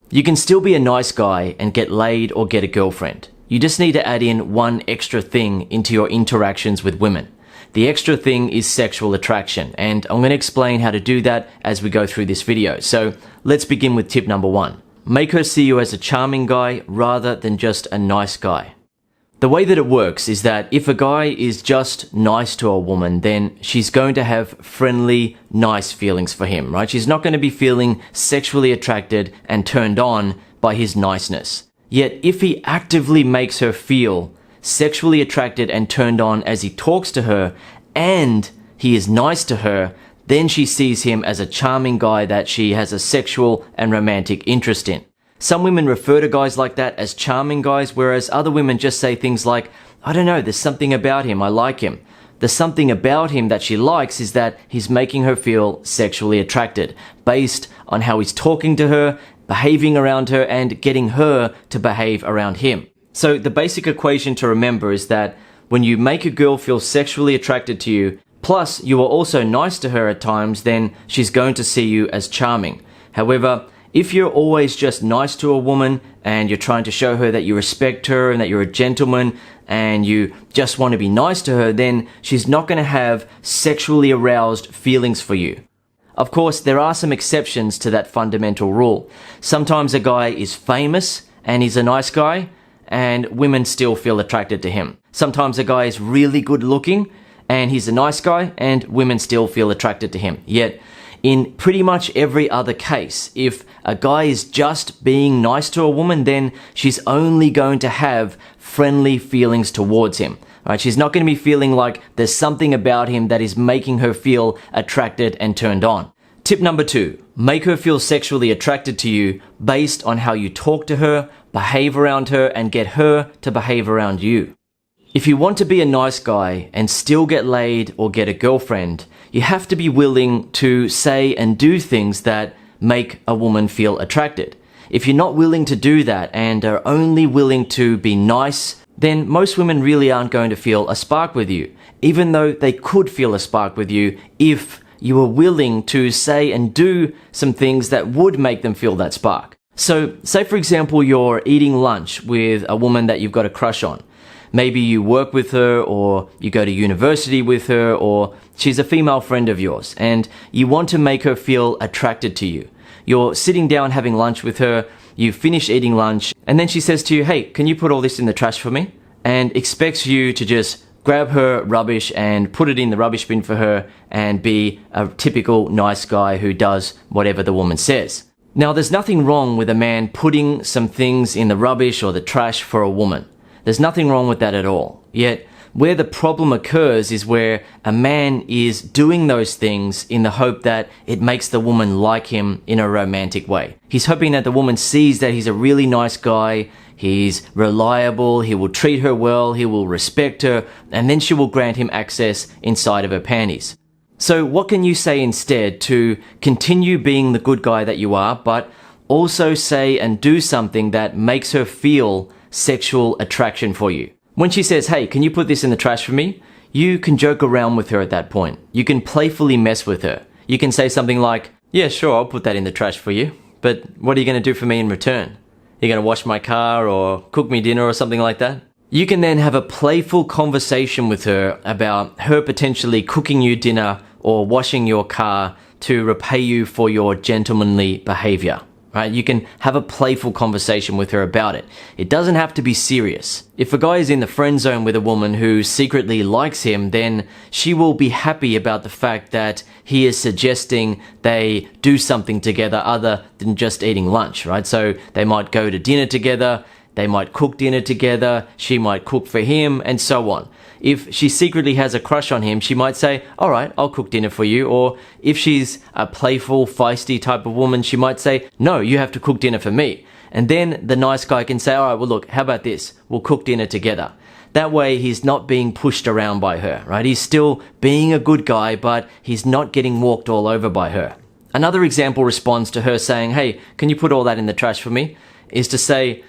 You can still be a nice guy and get laid or get a girlfriend. You just need to add in one extra thing into your interactions with women. The extra thing is sexual attraction, and I'm going to explain how to do that as we go through this video. So let's begin with tip number 1. Make her see you as a charming guy rather than just a nice guy. The way that it works is that if a guy is just nice to a woman, then she's going to have friendly, nice feelings for him, right? She's not going to be feeling sexually attracted and turned on by his niceness. Yet if he actively makes her feel sexually attracted and turned on as he talks to her and he is nice to her, then she sees him as a charming guy that she has a sexual and romantic interest in. Some women refer to guys like that as charming guys, whereas other women just say things like, I don't know, there's something about him, I like him. The something about him that she likes is that he's making her feel sexually attracted, based on how he's talking to her, behaving around her, and getting her to behave around him. So the basic equation to remember is that when you make a girl feel sexually attracted to you, plus you are also nice to her at times, then she's going to see you as charming. However, if you're always just nice to a woman and you're trying to show her that you respect her and that you're a gentleman and you just want to be nice to her, then she's not going to have sexually aroused feelings for you. Of course, there are some exceptions to that fundamental rule. Sometimes a guy is famous and he's a nice guy and women still feel attracted to him. Sometimes a guy is really good looking and he's a nice guy and women still feel attracted to him. Yet, in pretty much every other case, if a guy is just being nice to a woman, then she's only going to have friendly feelings towards him. Right? She's not going to be feeling like there's something about him that is making her feel attracted and turned on. Tip number 2, make her feel sexually attracted to you based on how you talk to her, behave around her, and get her to behave around you. If you want to be a nice guy and still get laid or get a girlfriend, you have to be willing to say and do things that make a woman feel attracted. If you're not willing to do that and are only willing to be nice, then most women really aren't going to feel a spark with you, even though they could feel a spark with you if you were willing to say and do some things that would make them feel that spark. So, say for example, you're eating lunch with a woman that you've got a crush on. Maybe you work with her, or you go to university with her, or she's a female friend of yours, and you want to make her feel attracted to you. You're sitting down having lunch with her, you finish eating lunch, and then she says to you, hey, can you put all this in the trash for me? And expects you to just grab her rubbish and put it in the rubbish bin for her and be a typical nice guy who does whatever the woman says. Now, there's nothing wrong with a man putting some things in the rubbish or the trash for a woman. There's nothing wrong with that at all. Yet, where the problem occurs is where a man is doing those things in the hope that it makes the woman like him in a romantic way. He's hoping that the woman sees that he's a really nice guy, he's reliable, he will treat her well, he will respect her, and then she will grant him access inside of her panties. So what can you say instead to continue being the good guy that you are, but also say and do something that makes her feel sexual attraction for you? When she says, hey, can you put this in the trash for me? You can joke around with her at that point. You can playfully mess with her. You can say something like, yeah, sure, I'll put that in the trash for you. But what are you going to do for me in return? You're going to wash my car or cook me dinner or something like that? You can then have a playful conversation with her about her potentially cooking you dinner or washing your car to repay you for your gentlemanly behavior. Right? You can have a playful conversation with her about it. It doesn't have to be serious. If a guy is in the friend zone with a woman who secretly likes him, then she will be happy about the fact that he is suggesting they do something together other than just eating lunch, right? So they might go to dinner together, they might cook dinner together, she might cook for him, and so on. If she secretly has a crush on him, she might say, all right, I'll cook dinner for you. Or if she's a playful, feisty type of woman, she might say, no, you have to cook dinner for me. And then the nice guy can say, all right, well, look, how about this? We'll cook dinner together. That way, he's not being pushed around by her, right? He's still being a good guy, but he's not getting walked all over by her. Another example responds to her saying, hey, can you put all that in the trash for me? Is to say,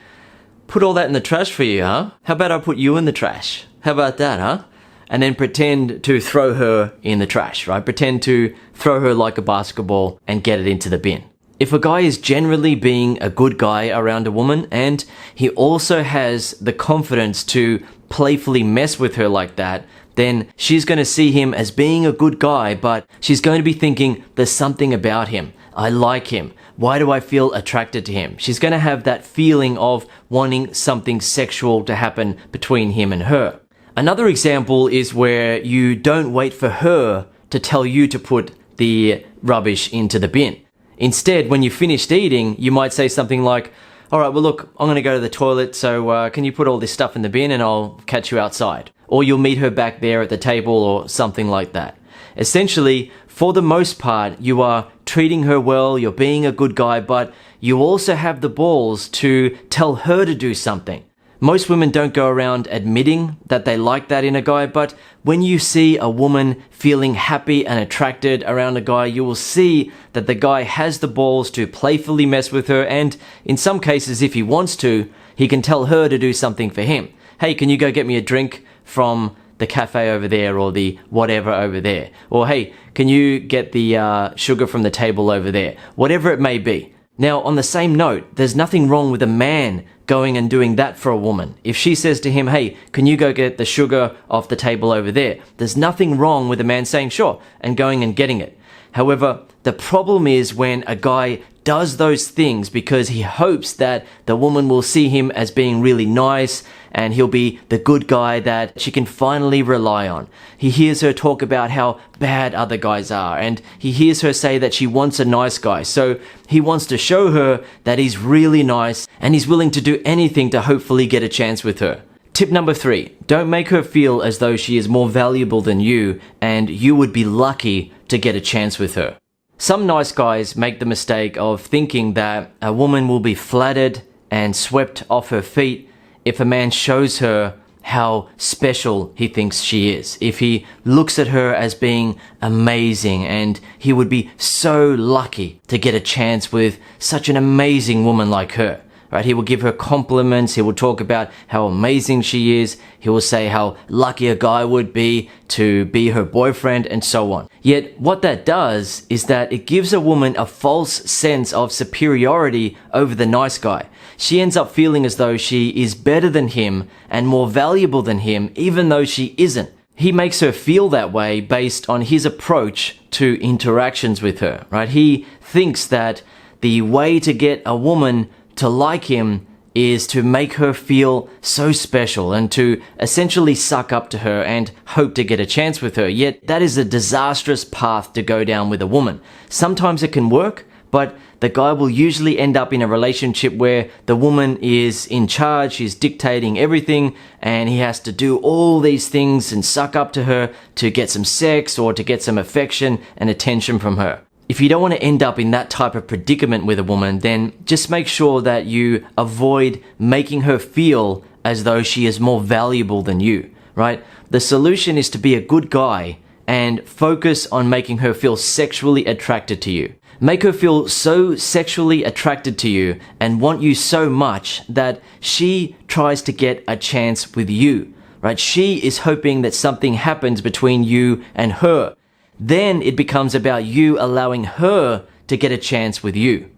put all that in the trash for you, huh? How about I put you in the trash? How about that, huh? And then pretend to throw her in the trash, right? Pretend to throw her like a basketball and get it into the bin. If a guy is generally being a good guy around a woman and he also has the confidence to playfully mess with her like that, then she's going to see him as being a good guy, but she's going to be thinking, there's something about him. I like him. Why do I feel attracted to him? She's going to have that feeling of wanting something sexual to happen between him and her. Another example is where you don't wait for her to tell you to put the rubbish into the bin. Instead, when you've finished eating, you might say something like, all right, well, look, I'm going to go to the toilet, so can you put all this stuff in the bin and I'll catch you outside? Or you'll meet her back there at the table or something like that. Essentially, for the most part, you are treating her well, you're being a good guy, but you also have the balls to tell her to do something. Most women don't go around admitting that they like that in a guy, but when you see a woman feeling happy and attracted around a guy, you will see that the guy has the balls to playfully mess with her, and in some cases, if he wants to, he can tell her to do something for him. Hey, can you go get me a drink from the cafe over there or the whatever over there? Or hey, can you get the sugar from the table over there? Whatever it may be. Now, on the same note, there's nothing wrong with a man going and doing that for a woman. If she says to him, hey, can you go get the sugar off the table over there? There's nothing wrong with a man saying sure and going and getting it. However, the problem is when a guy does those things because he hopes that the woman will see him as being really nice and he'll be the good guy that she can finally rely on. He hears her talk about how bad other guys are, and he hears her say that she wants a nice guy. So he wants to show her that he's really nice and he's willing to do anything to hopefully get a chance with her. Tip number 3, don't make her feel as though she is more valuable than you and you would be lucky to get a chance with her. Some nice guys make the mistake of thinking that a woman will be flattered and swept off her feet if a man shows her how special he thinks she is. If he looks at her as being amazing and he would be so lucky to get a chance with such an amazing woman like her. Right? He will give her compliments. He will talk about how amazing she is. He will say how lucky a guy would be to be her boyfriend and so on. Yet what that does is that it gives a woman a false sense of superiority over the nice guy. She ends up feeling as though she is better than him and more valuable than him, even though she isn't. He makes her feel that way based on his approach to interactions with her, right? He thinks that the way to get a woman to like him is to make her feel so special and to essentially suck up to her and hope to get a chance with her. Yet that is a disastrous path to go down with a woman. Sometimes it can work, but the guy will usually end up in a relationship where the woman is in charge, she's dictating everything, and he has to do all these things and suck up to her to get some sex or to get some affection and attention from her. If you don't want to end up in that type of predicament with a woman, then just make sure that you avoid making her feel as though she is more valuable than you, right? The solution is to be a good guy and focus on making her feel sexually attracted to you. Make her feel so sexually attracted to you and want you so much that she tries to get a chance with you, right? She is hoping that something happens between you and her. Then it becomes about you allowing her to get a chance with you.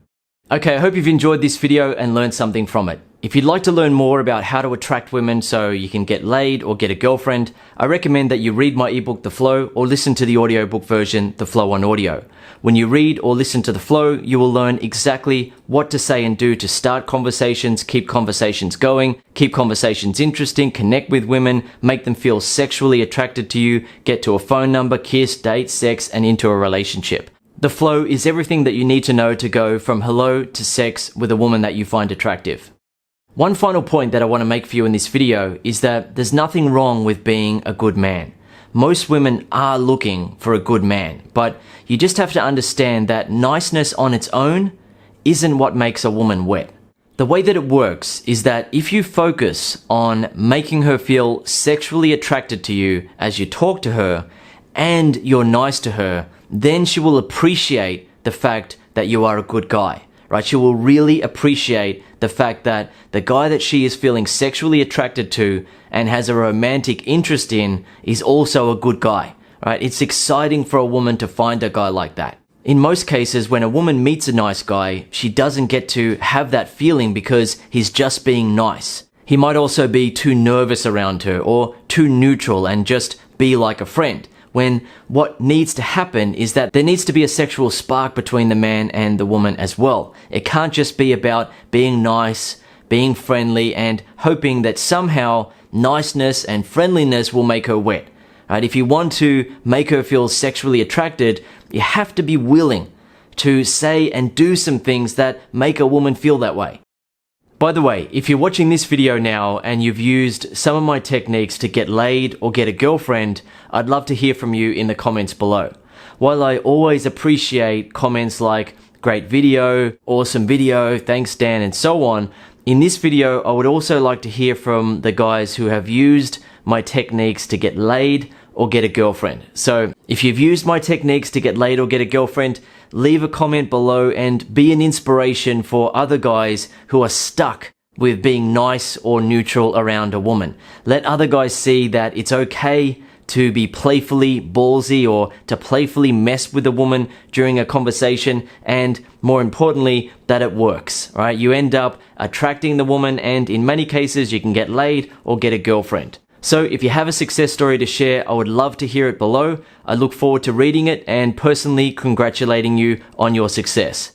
Okay, I hope you've enjoyed this video and learned something from it. If you'd like to learn more about how to attract women so you can get laid or get a girlfriend, I recommend that you read my ebook The Flow or listen to the audiobook version The Flow on Audio. When you read or listen to The Flow, you will learn exactly what to say and do to start conversations, keep conversations going, keep conversations interesting, connect with women, make them feel sexually attracted to you, get to a phone number, kiss, date, sex, and into a relationship. The Flow is everything that you need to know to go from hello to sex with a woman that you find attractive. One final point that I want to make for you in this video is that there's nothing wrong with being a good man. Most women are looking for a good man, but you just have to understand that niceness on its own isn't what makes a woman wet. The way that it works is that if you focus on making her feel sexually attracted to you as you talk to her and you're nice to her, then she will appreciate the fact that you are a good guy. Right? She will really appreciate the fact that the guy that she is feeling sexually attracted to and has a romantic interest in is also a good guy. Right? It's exciting for a woman to find a guy like that. In most cases, when a woman meets a nice guy, she doesn't get to have that feeling because he's just being nice. He might also be too nervous around her or too neutral and just be like a friend, when what needs to happen is that there needs to be a sexual spark between the man and the woman as well. It can't just be about being nice, being friendly, and hoping that somehow niceness and friendliness will make her wet. Right? If you want to make her feel sexually attracted, you have to be willing to say and do some things that make a woman feel that way. By the way, if you're watching this video now and you've used some of my techniques to get laid or get a girlfriend, I'd love to hear from you in the comments below. While I always appreciate comments like, great video, awesome video, thanks Dan, and so on, in this video I would also like to hear from the guys who have used my techniques to get laid or get a girlfriend. So if you've used my techniques to get laid or get a girlfriend, leave a comment below and be an inspiration for other guys who are stuck with being nice or neutral around a woman. Let other guys see that it's okay to be playfully ballsy or to playfully mess with a woman during a conversation, and more importantly, that it works, right? You end up attracting the woman, and in many cases you can get laid or get a girlfriend. So if you have a success story to share, I would love to hear it below. I look forward to reading it and personally congratulating you on your success.